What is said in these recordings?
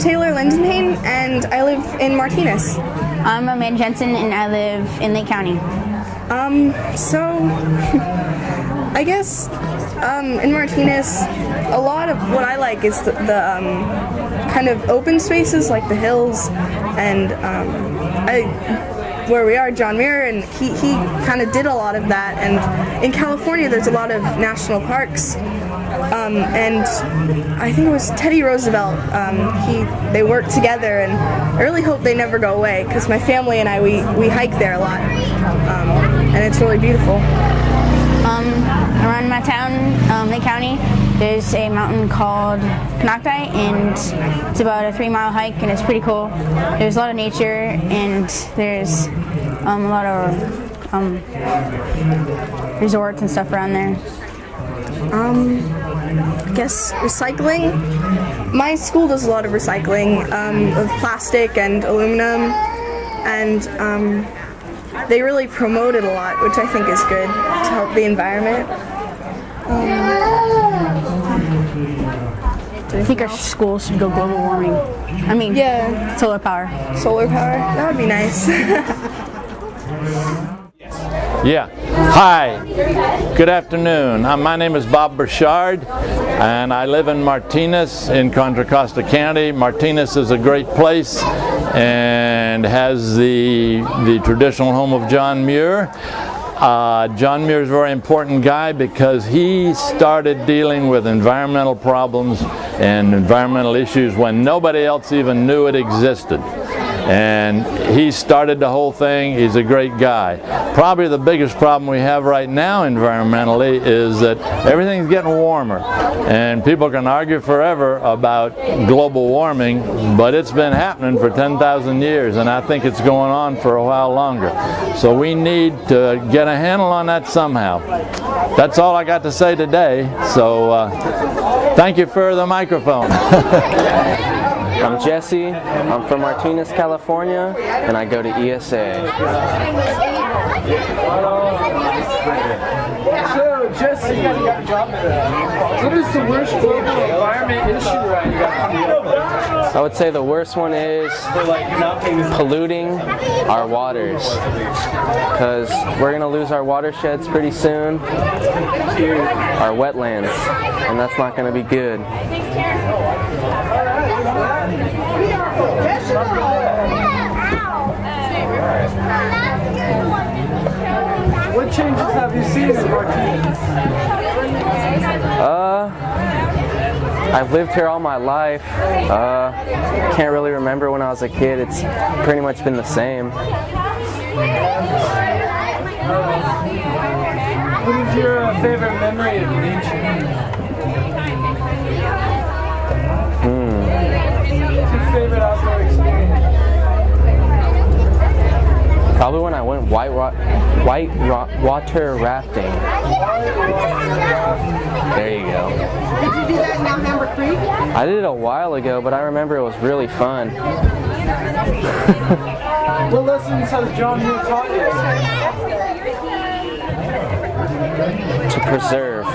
Taylor Lindenhain, and I live in Martinez. I'm Amanda Jensen, and I live in Lake County. So I guess in Martinez, a lot of what I like is the kind of open spaces like the hills, and where we are, John Muir, and he kind of did a lot of that. And in California, there's a lot of national parks. And I think it was Teddy Roosevelt. They worked together, and I really hope they never go away because my family and I we hike there a lot, and it's really beautiful. Around my town, Lake County, there's a mountain called Canocti, and it's about a 3-mile hike, and it's pretty cool. There's a lot of nature, and there's a lot of resorts and stuff around there. I guess recycling. My school does a lot of recycling of plastic and aluminum, and they really promote it a lot, which I think is good to help the environment. I think our schools should go global warming. I mean, yeah, solar power. Solar power, that would be nice. Yeah. Hi. Good afternoon. My name is Bob Burchard, and I live in Martinez in Contra Costa County. Martinez is a great place and has the traditional home of John Muir. John Muir is a very important guy because he started dealing with environmental problems and environmental issues when nobody else even knew it existed. And he started the whole thing. He's a great guy. Probably the biggest problem we have right now environmentally is that everything's getting warmer. And people can argue forever about global warming, but it's been happening for 10,000 years, and I think it's going on for a while longer. So we need to get a handle on that somehow. That's all I got to say today. So thank you for the microphone. I'm Jesse. I'm from Martinez, California, and I go to ESA. So, Jesse, what is the worst global environment issue right now? I would say the worst one is polluting our waters, because we're going to lose our watersheds pretty soon, our wetlands, and that's not going to be good. What changes have you seen in Martinez? I've lived here all my life. Can't really remember when I was a kid. It's pretty much been the same. What is your favorite memory of nature? What's your favorite outdoor experience? Probably when I went water rafting. There you go. Did you do that in Hammer Creek? I did it a while ago, but I remember it was really fun. What lessons has John Muir taught you? To preserve.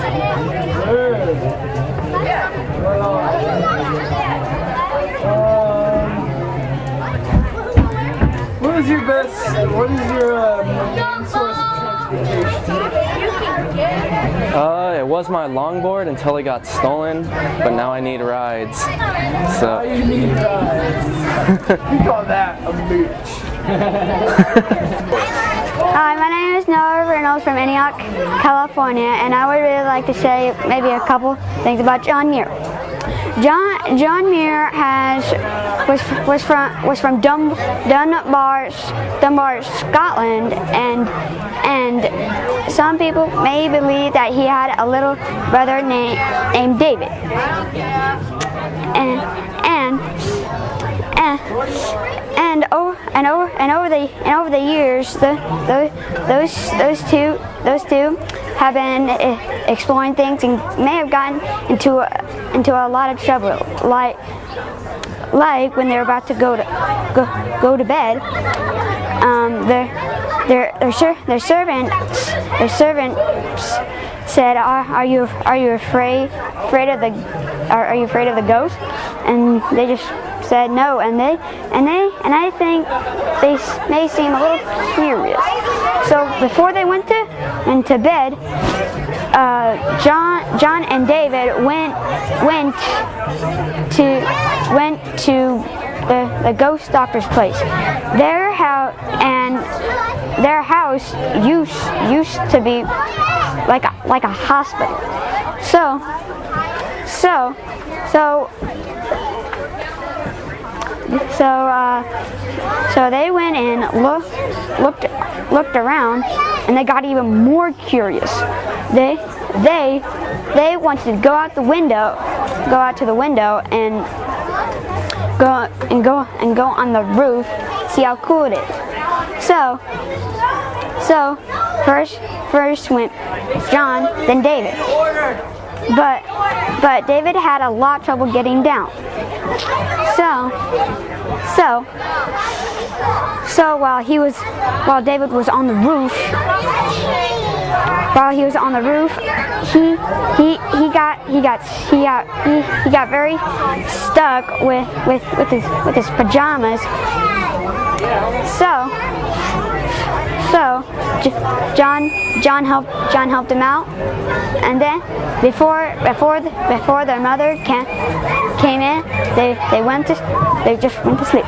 What is your main source of transportation? It was my longboard until it got stolen, but now I need rides. So You need rides. We call that a mooch. Hi, my name is Noah Reynolds from Antioch, California, and I would really like to say maybe a couple things about John Muir. John Muir was from Dunbar, Scotland, and some people may believe that he had a little brother named David. And over the years, those two have been exploring things and may have gotten into a lot of trouble, like when they're about to go to bed. Their servants said, "Are you afraid of the ghost?" And they just said no, and I think they may seem a little curious. So before they went into bed, John and David went to the ghost doctor's place. Their house used to be like a hospital. So they went and looked around, and they got even more curious. They wanted to go out to the window and go on the roof, see how cool it is. So first went John, then David. But David had a lot of trouble getting down. So while David was on the roof, he got very stuck with his pajamas. So John helped him out, and then before their mother came in, they just went to sleep.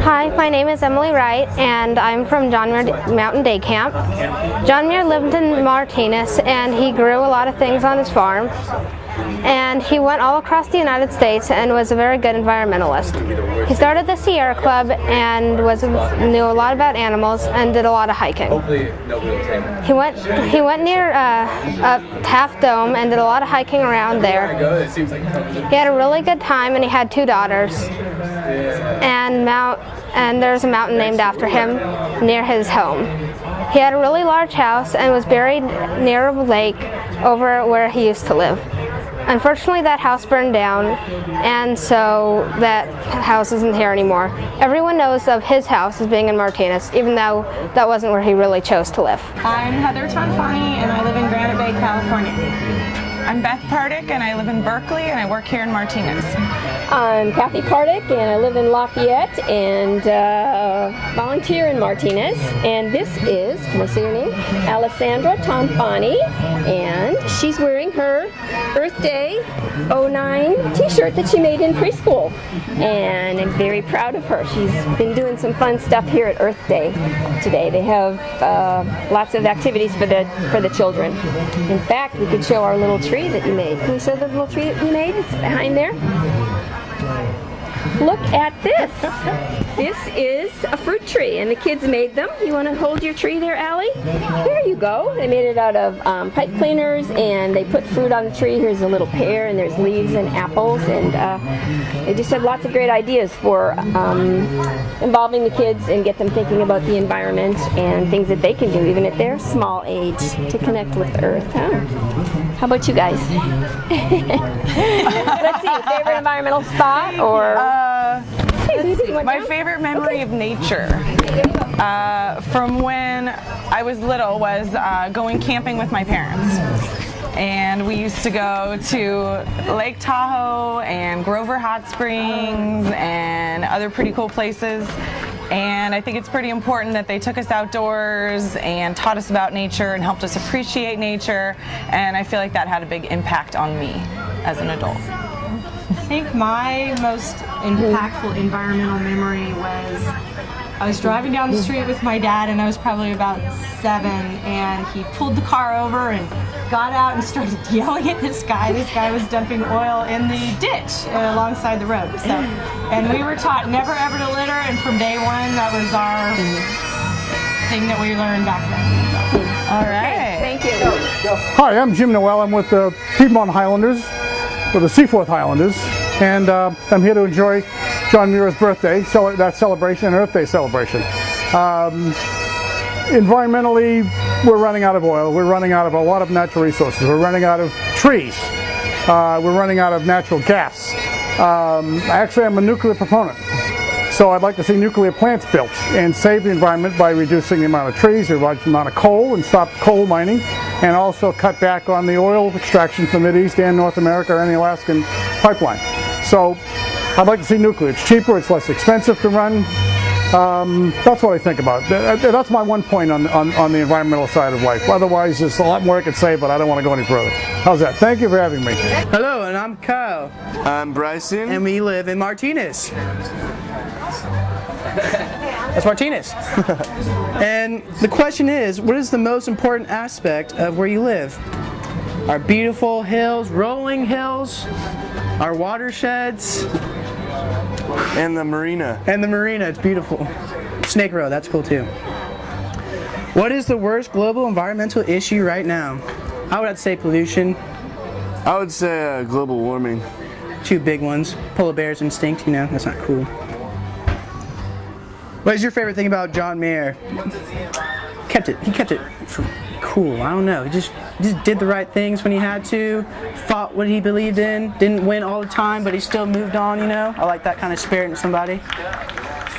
Hi, my name is Emily Wright, and I'm from John Muir Mountain Day Camp. John Muir lived in Martinez, and he grew a lot of things on his farm. And he went all across the United States and was a very good environmentalist. He started the Sierra Club and knew a lot about animals and did a lot of hiking. He went near Half Dome and did a lot of hiking around there. He had a really good time, and he had 2 daughters. And there's a mountain named after him near his home. He had a really large house and was buried near a lake over where he used to live. Unfortunately, that house burned down, and so that house isn't here anymore. Everyone knows of his house as being in Martinez, even though that wasn't where he really chose to live. I'm Heather Tonfani, and I live in Granite Bay, California. I'm Beth Pardick, and I live in Berkeley, and I work here in Martinez. I'm Kathy Pardick, and I live in Lafayette and volunteer in Martinez. And this is, can I say your name? Alessandra Tonfani, and she's wearing her Earth Day 09 t-shirt that she made in preschool. And I'm very proud of her. She's been doing some fun stuff here at Earth Day today. They have lots of activities for the children. In fact, we could show our little tree that you made. Can we show the little tree that you made? It's behind there. Look at this. This is a fruit tree, and the kids made them. You want to hold your tree there, Allie? There you go. They made it out of pipe cleaners, and they put fruit on the tree. Here's a little pear, and there's leaves and apples, and they just have lots of great ideas for involving the kids and get them thinking about the environment and things that they can do, even at their small age, to connect with the earth. Huh? How about you guys? Let's see, favorite environmental spot or? My favorite memory of nature from when I was little was going camping with my parents. And we used to go to Lake Tahoe and Grover Hot Springs and other pretty cool places. And I think it's pretty important that they took us outdoors and taught us about nature and helped us appreciate nature. And I feel like that had a big impact on me as an adult. I think my most impactful environmental memory was I was driving down the street with my dad, and I was probably about 7, and he pulled the car over and got out and started yelling at this guy. This guy was dumping oil in the ditch alongside the road. So, and we were taught never ever to litter, and from day one that was our thing that we learned back then. So. All right. Okay, thank you. Hi, I'm Jim Noel. I'm with the Piedmont Highlanders, with the Seaforth Highlanders, and I'm here to enjoy John Muir's birthday, so that celebration, Earth Day celebration. Environmentally, we're running out of oil. We're running out of a lot of natural resources. We're running out of trees. We're running out of natural gas. Actually, I'm a nuclear proponent. So I'd like to see nuclear plants built and save the environment by reducing the amount of trees, the amount of coal, and stop coal mining, and also cut back on the oil extraction from the Mideast and North America and the Alaskan pipeline. So I'd like to see nuclear. It's cheaper, it's less expensive to run. That's what I think about. That's my one point on the environmental side of life. Otherwise, there's a lot more I could say, but I don't want to go any further. How's that? Thank you for having me. Hello, and I'm Kyle. I'm Bryson. And we live in Martinez. That's Martinez. And the question is, what is the most important aspect of where you live? Our beautiful hills, rolling hills, our watersheds. And the marina. And the marina, it's beautiful. Snake Row, that's cool too. What is the worst global environmental issue right now? I would have to say pollution. I would say global warming. Two big ones. Polar bears instinct, you know, that's not cool. What is your favorite thing about John Muir? He kept it cool. I don't know. He just did the right things when he had to, fought what he believed in, didn't win all the time, but he still moved on, you know? I like that kind of spirit in somebody.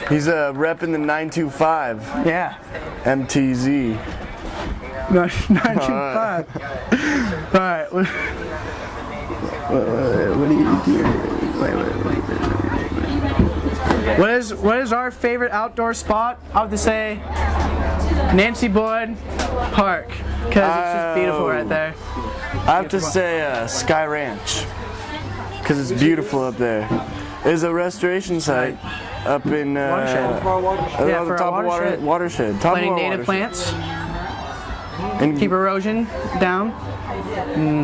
He's repping the 925. Yeah. MTZ. 925. All right. What do you do? What is our favorite outdoor spot? I would say Nancy Boyd Park, because it's just beautiful right there. I have to say Sky Ranch, because it's beautiful up there. It's a restoration site up in Watershed. Yeah, for top our watershed. Watershed. Planting native plants and keep erosion down.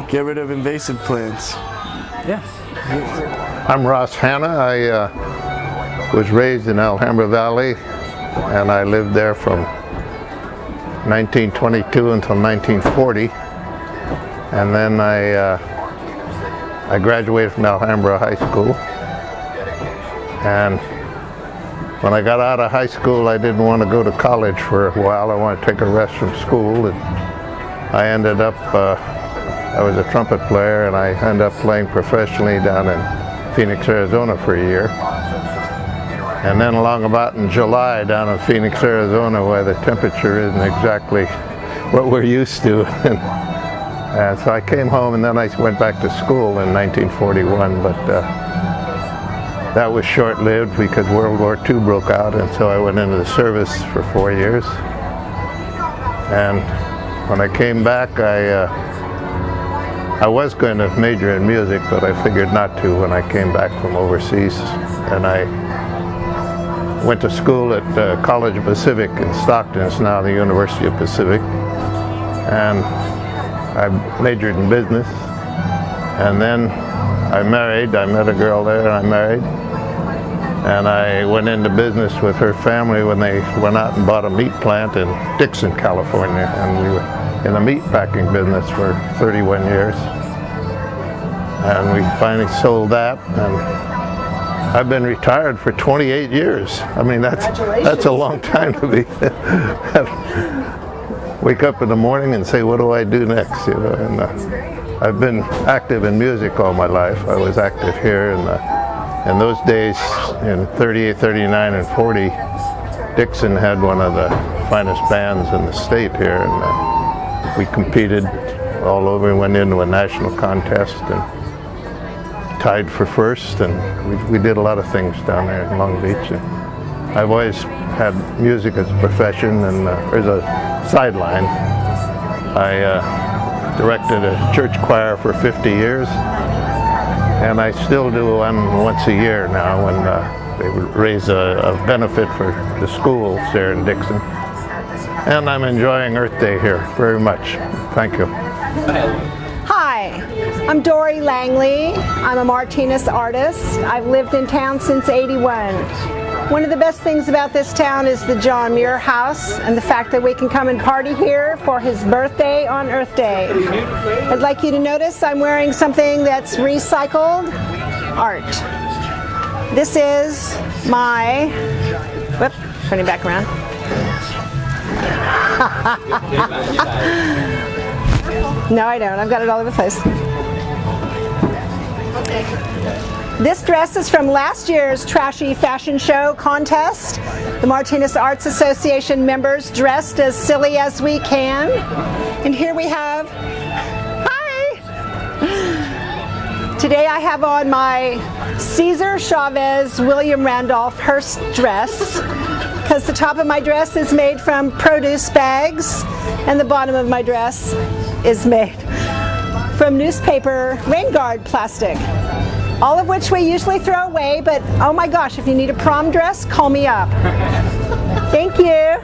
Get rid of invasive plants. Yeah. I'm Ross Hanna. I was raised in Alhambra Valley, and I lived there from 1922 until 1940, and then I graduated from Alhambra High School, and when I got out of high school I didn't want to go to college for a while. I wanted to take a rest from school, and I ended up, I was a trumpet player, and I ended up playing professionally down in Phoenix, Arizona for a year. And then along about in July down in Phoenix, Arizona, where the temperature isn't exactly what we're used to. And so I came home, and then I went back to school in 1941, but that was short-lived because World War II broke out, and so I went into the service for 4 years. And when I came back, I was going to major in music, but I figured not to when I came back from overseas. And I went to school at College of Pacific in Stockton. It's now the University of Pacific. And I majored in business. And then I married. I met a girl there, and I married. And I went into business with her family when they went out and bought a meat plant in Dixon, California. And we were in the meat packing business for 31 years. And we finally sold that. And I've been retired for 28 years. I mean, that's a long time to be. Wake up in the morning and say, what do I do next? You know, and I've been active in music all my life. I was active here, and in those days, in 38, 39, and 40, Dixon had one of the finest bands in the state here, and we competed all over. We went into a national contest and tied for first, and we did a lot of things down there in Long Beach. And I've always had music as a profession, and there's a sideline. I directed a church choir for 50 years, and I still do one once a year now when they raise a benefit for the schools there in Dixon. And I'm enjoying Earth Day here very much. Thank you. Hi, I'm Dory Langley. I'm a Martinez artist. I've lived in town since '81. One of the best things about this town is the John Muir House and the fact that we can come and party here for his birthday on Earth Day. I'd like you to notice I'm wearing something that's recycled art. This is my, turning back around. No, I don't. I've got it all over the place. This dress is from last year's Trashy Fashion Show contest. The Martinez Arts Association members dressed as silly as we can. And here we have, hi! Today I have on my Cesar Chavez William Randolph Hearst dress because the top of my dress is made from produce bags and the bottom of my dress is made from newspaper rain guard plastic, all of which we usually throw away, but oh my gosh, if you need a prom dress, call me up. Thank you.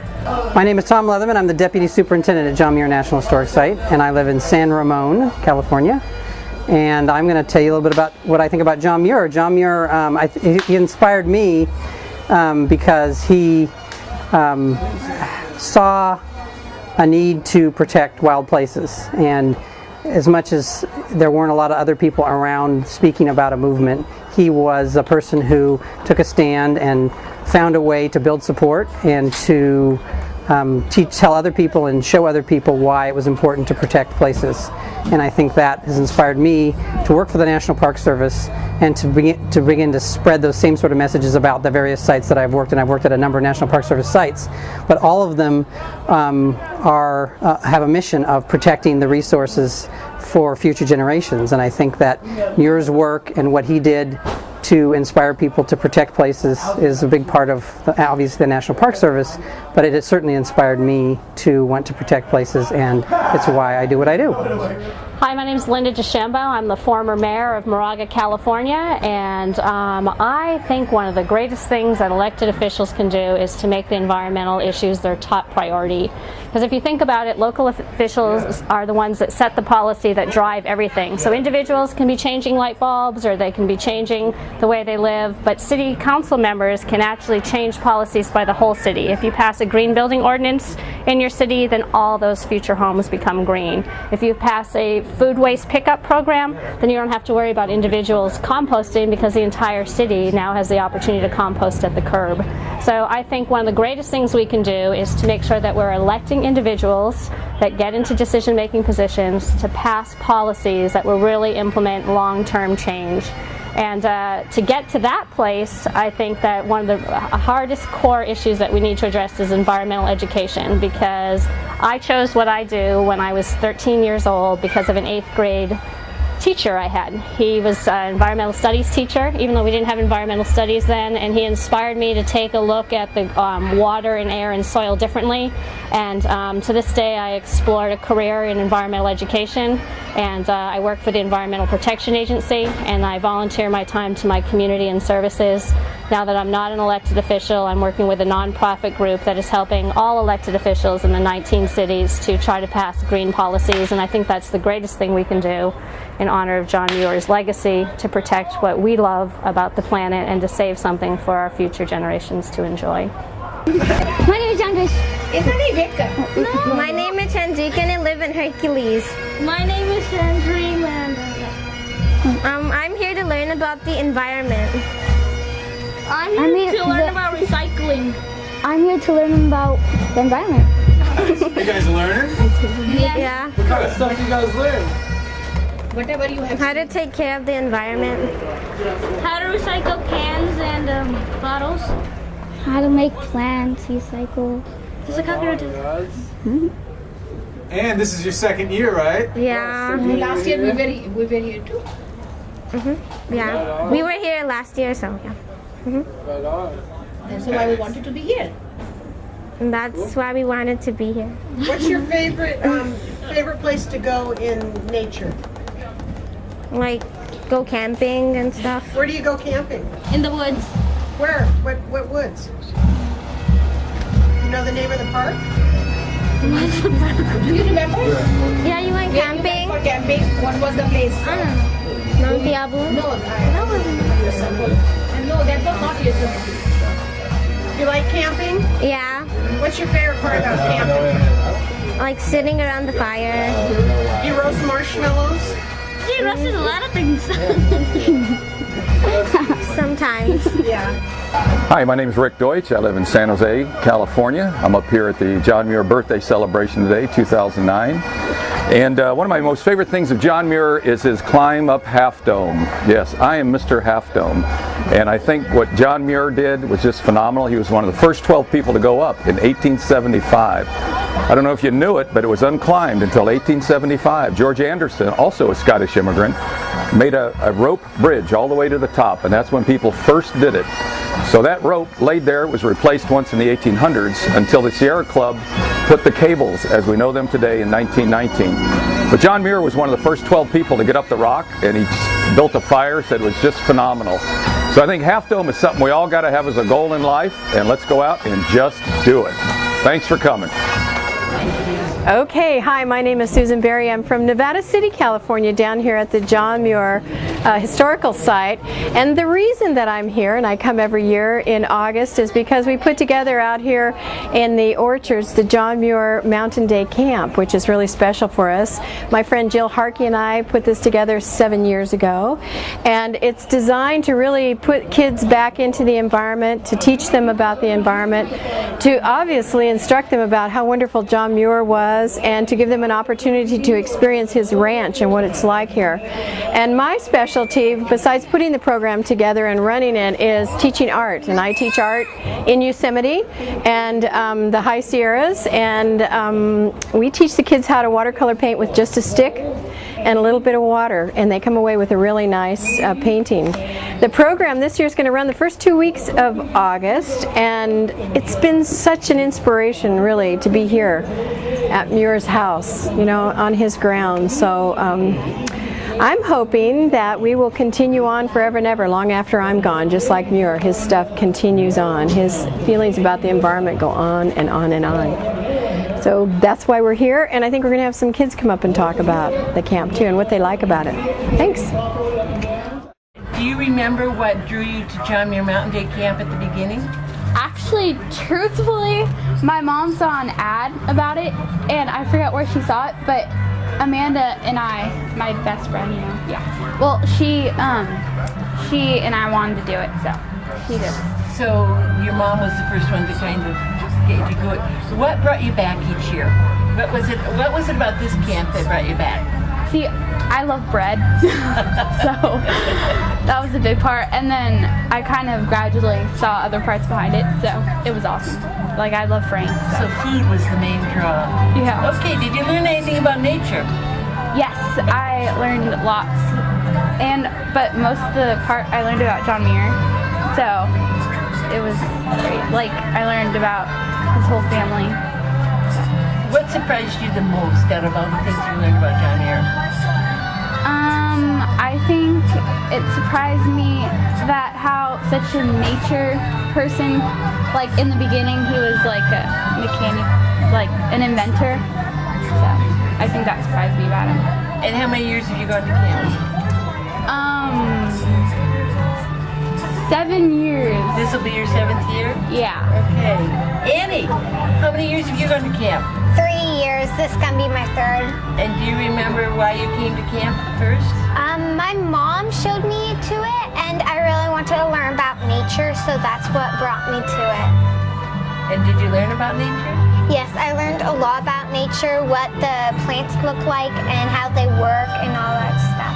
My name is Tom Leatherman. I'm the Deputy Superintendent at John Muir National Historic Site, and I live in San Ramon, California. And I'm going to tell you a little bit about what I think about John Muir. John Muir, he inspired me because he saw a need to protect wild places. And as much as there weren't a lot of other people around speaking about a movement, he was a person who took a stand and found a way to build support and to tell other people and show other people why it was important to protect places. And I think that has inspired me to work for the National Park Service and to begin to spread those same sort of messages about the various sites that I've worked in. I've worked at a number of National Park Service sites, but all of them have a mission of protecting the resources for future generations. And I think that Muir's work and what he did to inspire people to protect places is a big part of, obviously, the National Park Service, but it has certainly inspired me to want to protect places, and it's why I do what I do. Hi, my name is Linda DeChambeau. I'm the former mayor of Moraga, California, and I think one of the greatest things that elected officials can do is to make the environmental issues their top priority. Because if you think about it, local officials are the ones that set the policy that drive everything. So individuals can be changing light bulbs or they can be changing the way they live, but city council members can actually change policies by the whole city. If you pass a green building ordinance in your city, then all those future homes become green. If you pass a food waste pickup program, then you don't have to worry about individuals composting because the entire city now has the opportunity to compost at the curb. So I think one of the greatest things we can do is to make sure that we're electing individuals that get into decision-making positions to pass policies that will really implement long-term change. And to get to that place, I think that one of the hardest core issues that we need to address is environmental education, because I chose what I do when I was 13 years old because of an 8th grade teacher I had. He was an environmental studies teacher, even though we didn't have environmental studies then, and he inspired me to take a look at the water and air and soil differently. And to this day I explored a career in environmental education, and I work for the Environmental Protection Agency, and I volunteer my time to my community and services. Now that I'm not an elected official, I'm working with a nonprofit group that is helping all elected officials in the 19 cities to try to pass green policies, and I think that's the greatest thing we can do in honor of John Muir's legacy, to protect what we love about the planet and to save something for our future generations to enjoy. My name is Andres. No. My name is Henrik and I live in Hercules. My name is Henry Landa. I'm here to learn about the environment. I'm here to learn about recycling. I'm here to learn about the environment. You guys learning? Yeah. What kind of stuff you guys learn? Whatever you have. How to take care of the environment. How to recycle cans and bottles. How to make plants recycle. There's a cockroach. And this is your second year, right? Yeah. Last year we were here too. Yeah. We were here last year, so yeah. Right on. That's why we wanted to be here. And that's why we wanted to be here. What's your favorite place to go in nature? Like go camping and stuff. Where do you go camping? In the woods. Where? What woods? You know the name of the park? Do you remember? Yeah, you went camping. You went for camping. What was the place? I don't know. Mount Diablo? No, that was not your. You like camping? Yeah. What's your favorite part about camping? Like sitting around the fire. You roast marshmallows? She roasted a lot of things. Sometimes. Yeah. Hi, my name is Rick Deutsch. I live in San Jose, California. I'm up here at the John Muir birthday celebration today, 2009. And one of my most favorite things of John Muir is his climb up Half Dome. Yes, I am Mr. Half Dome. And I think what John Muir did was just phenomenal. He was one of the first 12 people to go up in 1875. I don't know if you knew it, but it was unclimbed until 1875. George Anderson, also a Scottish immigrant, made a rope bridge all the way to the top, and that's when people first did it. So that rope laid there was replaced once in the 1800s until the Sierra Club put the cables as we know them today in 1919. But John Muir was one of the first 12 people to get up the rock, and he built a fire, said it was just phenomenal. So I think Half Dome is something we all got to have as a goal in life, and let's go out and just do it. Thanks for coming. Okay, hi, my name is Susan Berry. I'm from Nevada City, California, down here at the John Muir Historical Site. And the reason that I'm here, and I come every year in August, is because we put together out here in the orchards the John Muir Mountain Day Camp, which is really special for us. My friend Jill Harkey and I put this together 7 years ago. And it's designed to really put kids back into the environment, to teach them about the environment, to obviously instruct them about how wonderful John Muir was, and to give them an opportunity to experience his ranch and what it's like here. And my specialty, besides putting the program together and running it, is teaching art. And I teach art in Yosemite and the High Sierras, and we teach the kids how to watercolor paint with just a stick and a little bit of water, and they come away with a really nice painting. The program this year is going to run the first 2 weeks of August, and it's been such an inspiration, really, to be here at Muir's house, you know, on his grounds. So I'm hoping that we will continue on forever and ever, long after I'm gone, just like Muir. His stuff continues on. His feelings about the environment go on and on and on. So that's why we're here, and I think we're going to have some kids come up and talk about the camp too and what they like about it. Thanks. Do you remember what drew you to John Muir Mountain Day Camp at the beginning? Actually, truthfully, my mom saw an ad about it, and I forgot where she saw it, but Amanda and I, my best friend, you know, yeah. Well, she and I wanted to do it, so she did. So your mom was the first one to kind of get you to do it. What brought you back each year? What was it about this camp that brought you back? See, I love bread, so that was a big part. And then I kind of gradually saw other parts behind it, so it was awesome. Like, I love Frank. So food was the main draw. Yeah. Okay, did you learn anything about nature? Yes, I learned lots. But most of the part I learned about John Muir, so it was great. Like, I learned about his whole family. What surprised you the most out of all the things you learned about John Muir? I think it surprised me that how such a nature person, like in the beginning he was like a mechanic, like an inventor. So I think that surprised me about him. And how many years have you gone to camp? 7 years. This will be your 7th year? Yeah. Okay. Annie, how many years have you gone to camp? 3 years. This is gonna be my 3rd. And do you remember why you came to camp first? My mom showed me to it, and I really wanted to learn about nature, so that's what brought me to it. And did you learn about nature? Yes, I learned a lot about nature, what the plants look like, and how they work, and all that stuff.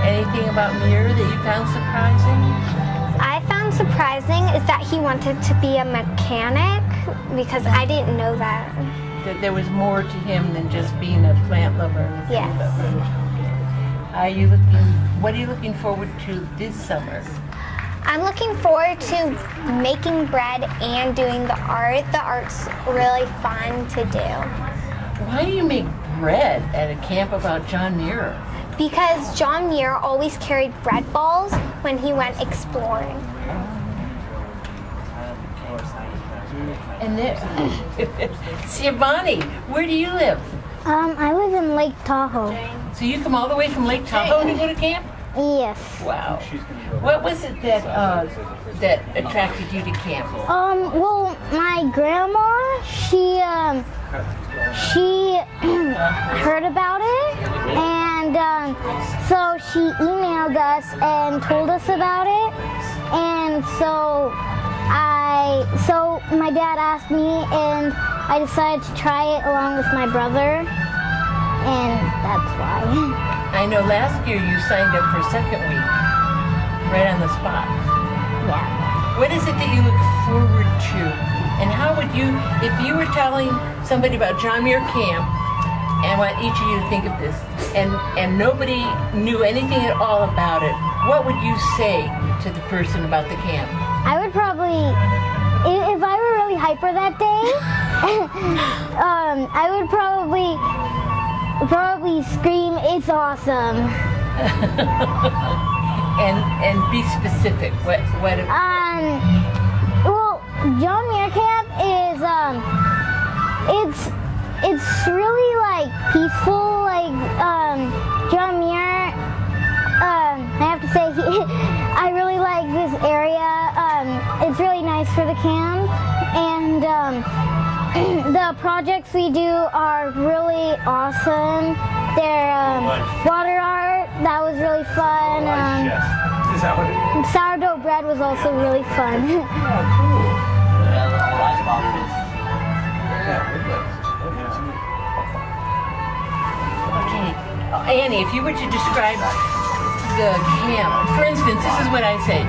Anything about Muir that you found surprising? I found surprising is that he wanted to be a mechanic, because I didn't know that. That there was more to him than just being a plant lover. Yes. What are you looking forward to this summer? I'm looking forward to making bread and doing the art. The art's really fun to do. Why do you make bread at a camp about John Muir? Because John Muir always carried bread balls when he went exploring. And there, Siobhani, where do you live? I live in Lake Tahoe. So you come all the way from Lake Tahoe to go to camp? Yes. Wow. What was it that attracted you to camp? Well, my grandma, she heard about it, and so she emailed us and told us about it, and so my dad asked me, and I decided to try it along with my brother, and that's why. I know last year you signed up for 2nd week, right on the spot. Yeah. What is it that you look forward to? And how would you, if you were telling somebody about John Muir Camp, and I want each of you to think of this, and nobody knew anything at all about it, what would you say to the person about the camp? I would probably, if I were really hyper that day, I would probably scream, "It's awesome!" and be specific. What? Well, John Muir Camp is it's really like peaceful. Like John Muir, I have to say, I really like this area. It's really nice for the camp, and the projects we do are really awesome. They're water art, that was really fun. Sourdough bread was also really fun. Okay, Annie, if you were to describe the camp, for instance, this is what I say.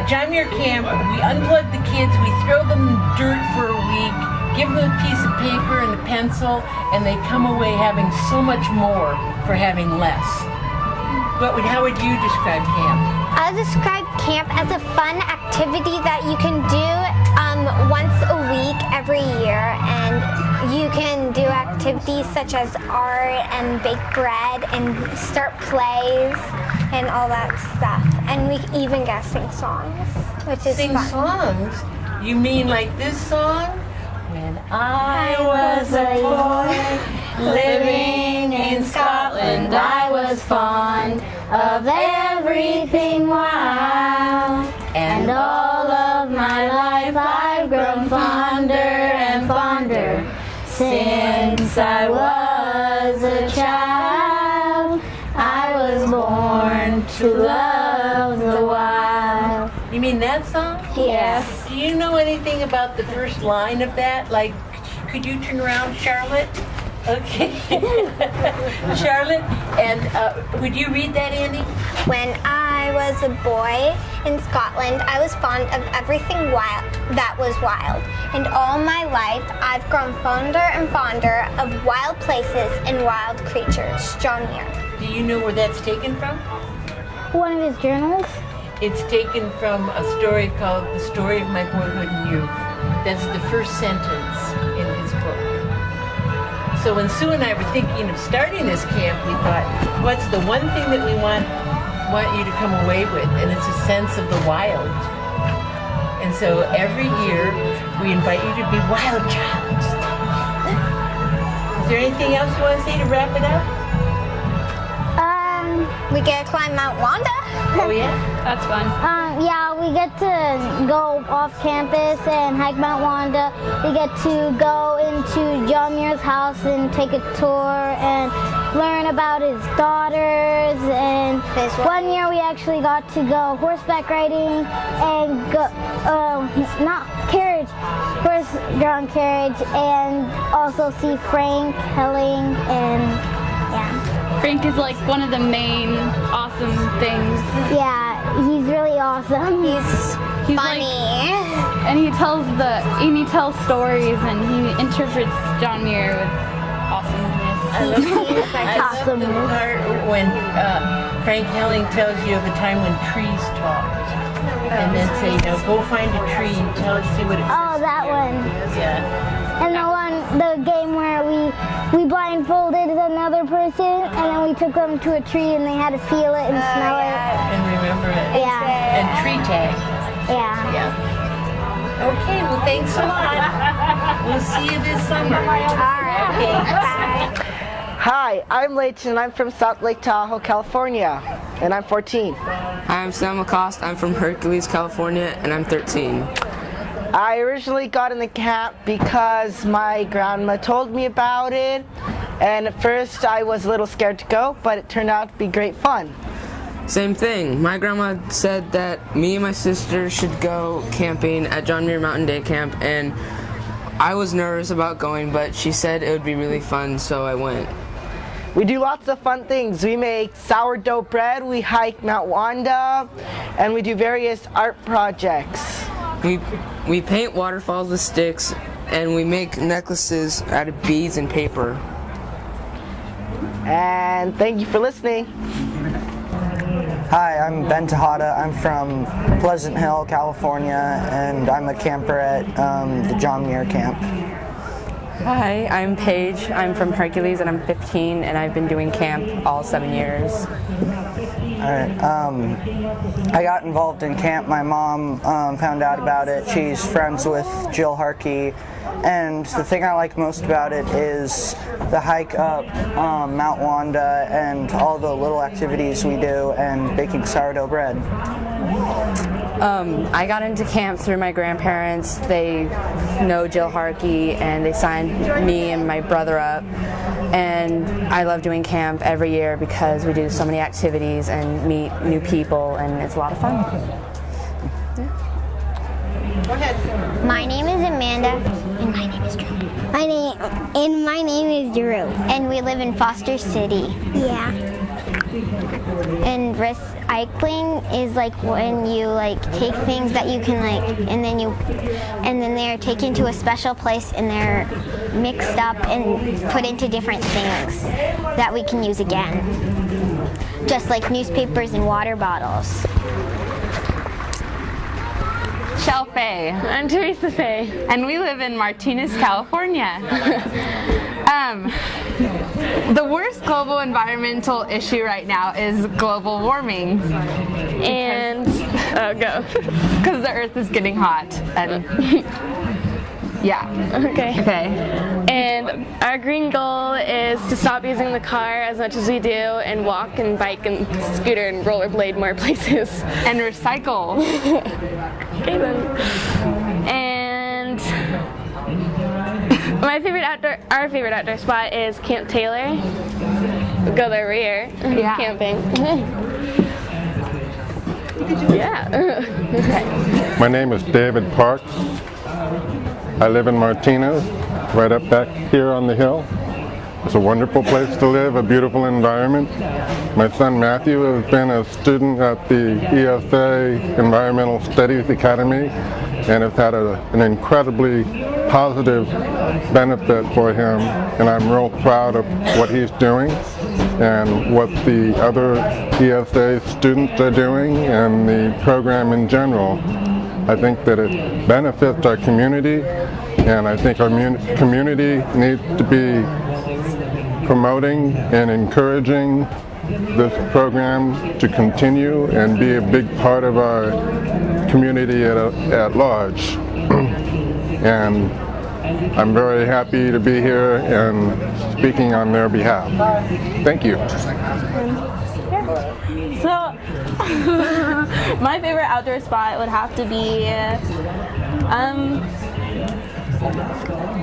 John Muir Camp, we unplug the kids, we throw them in dirt for a week, give them a piece of paper and a pencil, and they come away having so much more for having less. How would you describe camp? I would describe camp as a fun activity that you can do once a week every year, and you can do activities such as art and bake bread and start plays and all that stuff. And we even get to sing songs, which is Sing fun. songs? You mean like this song? When I was a boy living in Scotland, I was fond of everything wild, and all of my life I've grown fonder and fonder since I was a child. I was born to love the wild. You mean that song? Yes. Do you know anything about the first line of that? Like, could you turn around, Charlotte? Okay. Charlotte, and would you read that, Andy? When I was a boy in Scotland, I was fond of everything wild that was wild. And all my life, I've grown fonder and fonder of wild places and wild creatures. John Muir. Do you know where that's taken from? One of his journals. It's taken from a story called The Story of My Boyhood and Youth. That's the first sentence in his book. So when Sue and I were thinking of starting this camp, we thought, what's the one thing that we want you to come away with? And it's a sense of the wild. And so every year, we invite you to be wild child. Is there anything else you want to say to wrap it up? We get to climb Mount Wanda. Oh yeah? That's fun. Yeah, we get to go off campus and hike Mount Wanda. We get to go into John Muir's house and take a tour and learn about his daughters. And one year we actually got to go horseback riding and go, not carriage, horse-drawn carriage, and also see Frank Helling and yeah. Frank is like one of the main awesome things. Yeah, he's really awesome. He's funny. Like, and he tells stories and he interprets John Muir with awesomeness. I love the part when Frank Helling tells you of a time when trees talked. And then say, go find a tree and see what it says. Oh, that one. Yeah. And the game where we blindfolded another person and then we took them to a tree and they had to feel it and smell it. And remember it. Yeah. And tree tag. Yeah. Okay, well thanks a lot. We'll see you this summer. All right. Okay. Bye. Hi, I'm Leighton and I'm from South Lake Tahoe, California, and I'm 14. Hi, I'm Sam Lacoste. I'm from Hercules, California, and I'm 13. I originally got in the camp because my grandma told me about it, and at first I was a little scared to go, but it turned out to be great fun. Same thing. My grandma said that me and my sister should go camping at John Muir Mountain Day Camp, and I was nervous about going, but she said it would be really fun, so I went. We do lots of fun things. We make sourdough bread, we hike Mount Wanda, and we do various art projects. We paint waterfalls with sticks, and we make necklaces out of beads and paper. And thank you for listening. Hi, I'm Ben Tejada. I'm from Pleasant Hill, California, and I'm a camper at the John Muir camp. Hi, I'm Paige. I'm from Hercules and I'm 15 and I've been doing camp all 7 years. Alright, I got involved in camp. My mom found out about it. She's friends with Jill Harkey, and the thing I like most about it is the hike up Mount Wanda and all the little activities we do and baking sourdough bread. I got into camp through my grandparents. They know Jill Harkey and they signed me and my brother up. And I love doing camp every year because we do so many activities and meet new people, and it's a lot of fun. Go ahead. My name is Amanda. And my name is Drew. My name is Drew. And we live in Foster City. Yeah. And recycling is like when you like take things that you can like, and then they're taken to a special place and they're mixed up and put into different things that we can use again. Just like newspapers and water bottles. Shell Faye. I'm Teresa Faye, and we live in Martinez, California. The worst global environmental issue right now is global warming. And, because the earth is getting hot. And yeah. Okay. And our green goal is to stop using the car as much as we do and walk and bike and scooter and rollerblade more places. And recycle. Okay then. And our favorite outdoor spot is Camp Taylor. We go there every year. Yeah. Camping. Yeah. My name is David Parks. I live in Martinez, right up back here on the hill. It's a wonderful place to live, a beautiful environment. My son Matthew has been a student at the ESA Environmental Studies Academy and has had an incredibly positive benefit for him, and I'm real proud of what he's doing and what the other ESA students are doing and the program in general. I think that it benefits our community, and I think our community needs to be promoting and encouraging this program to continue and be a big part of our community at large. And I'm very happy to be here and speaking on their behalf. Thank you. So, my favorite outdoor spot would have to be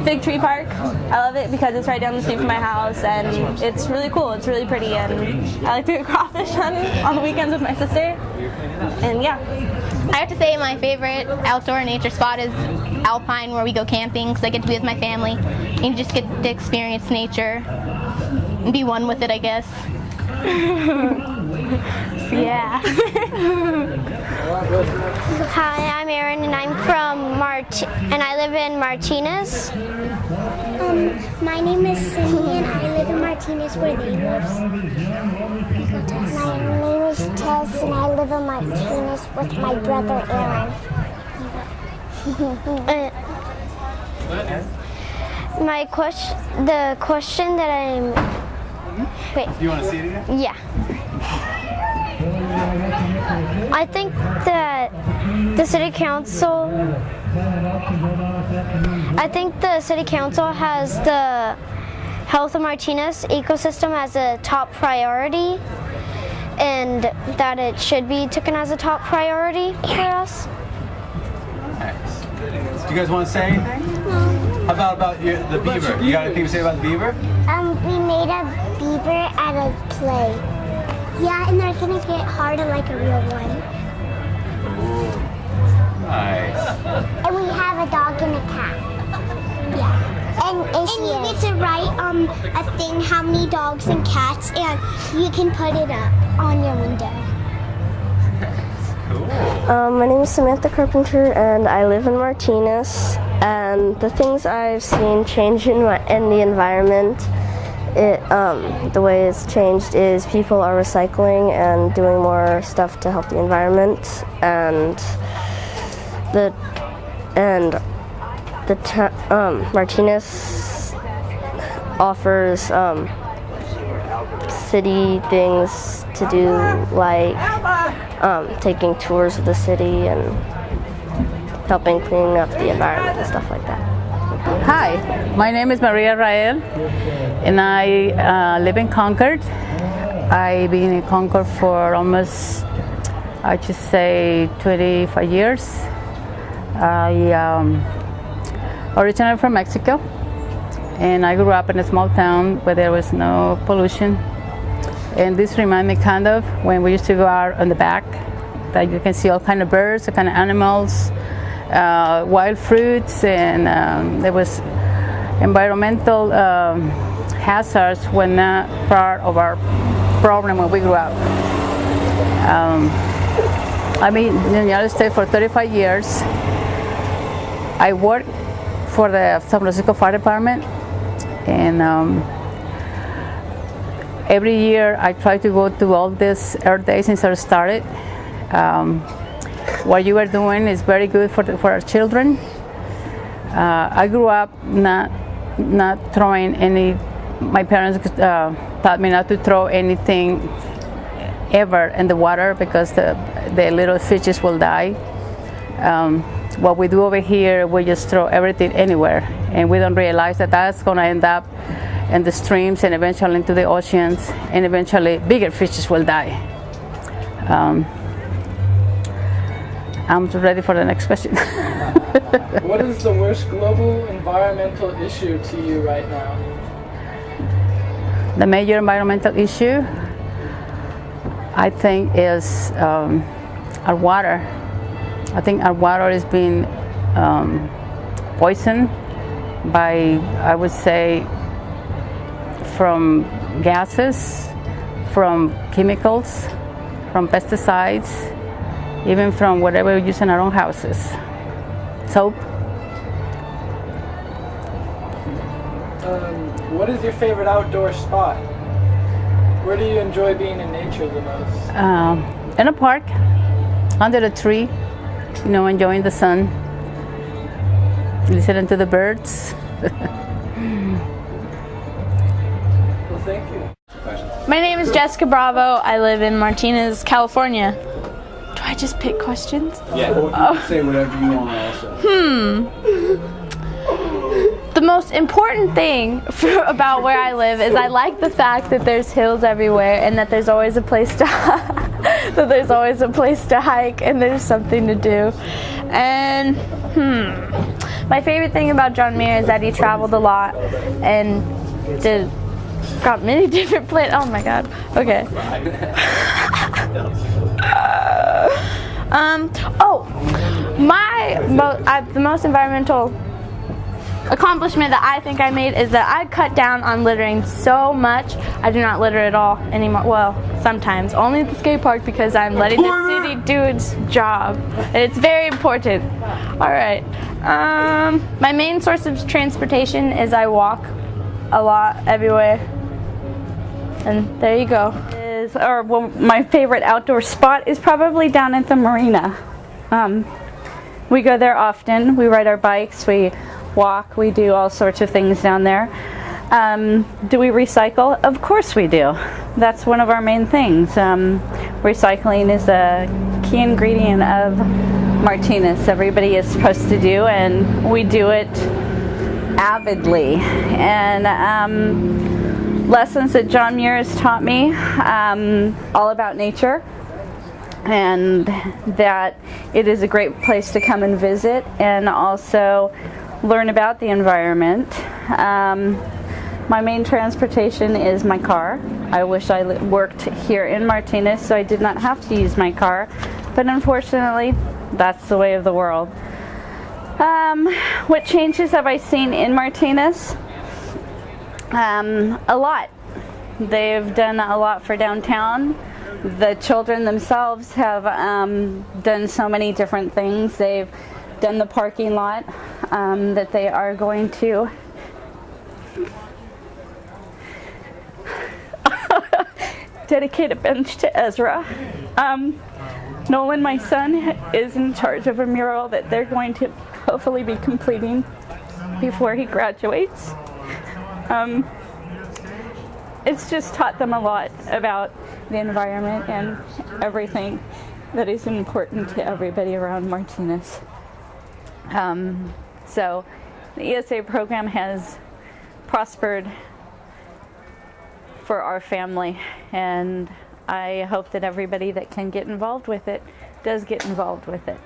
Fig Tree Park. I love it because it's right down the street from my house and it's really cool. It's really pretty, and I like to go crawfish on the weekends with my sister. And yeah. I have to say my favorite outdoor nature spot is Alpine, where we go camping because I get to be with my family and you just get to experience nature and be one with it, I guess. Yeah. Hi, I'm Erin, and I'm from and I live in Martinez. My name is Cindy, and I live in Martinez, where they live. My name is Tess, and I live in Martinez with my brother Aaron. The question that I'm. Wait. Do you want to see it again? Yeah. I think that the city council has the health of Martinez ecosystem as a top priority, and that it should be taken as a top priority for us. Nice. Do you guys want to say anything? How about the beaver? You got anything to say about the beaver? We made a beaver at a play. Yeah, and they're gonna get harder like a real one. Ooh. Nice. And we have a dog and a cat. Yeah. And you get to write a thing, how many dogs and cats, and you can put it up on your window. My name is Samantha Carpenter, and I live in Martinez. And the things I've seen change in the environment the way it's changed is people are recycling and doing more stuff to help the environment, and Martinez offers city things to do, like taking tours of the city and helping clean up the environment and stuff like that. Hi, my name is Maria Rael, and I live in Concord. I've been in Concord for almost, I should say, 25 years. I originated from Mexico, and I grew up in a small town where there was no pollution. And this reminds me kind of when we used to go out on the back, that you can see all kind of birds, all kind of animals, wild fruits, and there was environmental hazards were not part of our problem when we grew up. I've been in the United States for 35 years. I worked for the San Francisco Fire Department, and every year I try to go to all these Earth Days since I started. What you are doing is very good for our children. I grew up not throwing any. My parents taught me not to throw anything ever in the water because the little fishes will die. What we do over here, we just throw everything anywhere, and we don't realize that that's going to end up in the streams and eventually into the oceans, and eventually bigger fishes will die. I'm ready for the next question. What is the worst global environmental issue to you right now? The major environmental issue, I think, is our water. I think our water is being poisoned by, I would say, from gases, from chemicals, from pesticides, even from whatever we use in our own houses. Soap. What is your favorite outdoor spot? Where do you enjoy being in nature the most? In a park, under a tree, enjoying the sun, listening to the birds. Well, thank you. My name is Jessica Bravo. I live in Martinez, California. Do I just pick questions? Yeah, or you can say whatever you want also. The most important thing about where I live is I like the fact that there's hills everywhere and that there's always a place to hike and there's something to do. And my favorite thing about John Muir is that he traveled a lot and got many different places. Oh my God. Okay. The most environmental accomplishment that I think I made is that I cut down on littering so much. I do not litter at all anymore. Well, sometimes, only at the skate park because I'm letting the city do its job. And it's very important. All right. My main source of transportation is I walk a lot everywhere. And there you go. My favorite outdoor spot is probably down at the marina. We go there often. We ride our bikes. We walk. We do all sorts of things down there. Do we recycle? Of course we do. That's one of our main things. Recycling is a key ingredient of Martinez. Everybody is supposed to do, and we do it avidly. And lessons that John Muir has taught me, all about nature, and that it is a great place to come and visit and also learn about the environment. My main transportation is my car. I wish I worked here in Martinez so I did not have to use my car, but unfortunately that's the way of the world. What changes have I seen in Martinez? A lot. They've done a lot for downtown. The children themselves have done so many different things. They've done the parking lot that they are going to dedicate a bench to Ezra. Nolan, my son, is in charge of a mural that they're going to hopefully be completing before he graduates. It's just taught them a lot about the environment and everything that is important to everybody around Martinez. So the ESA program has prospered for our family, and I hope that everybody that can get involved with it does get involved with it.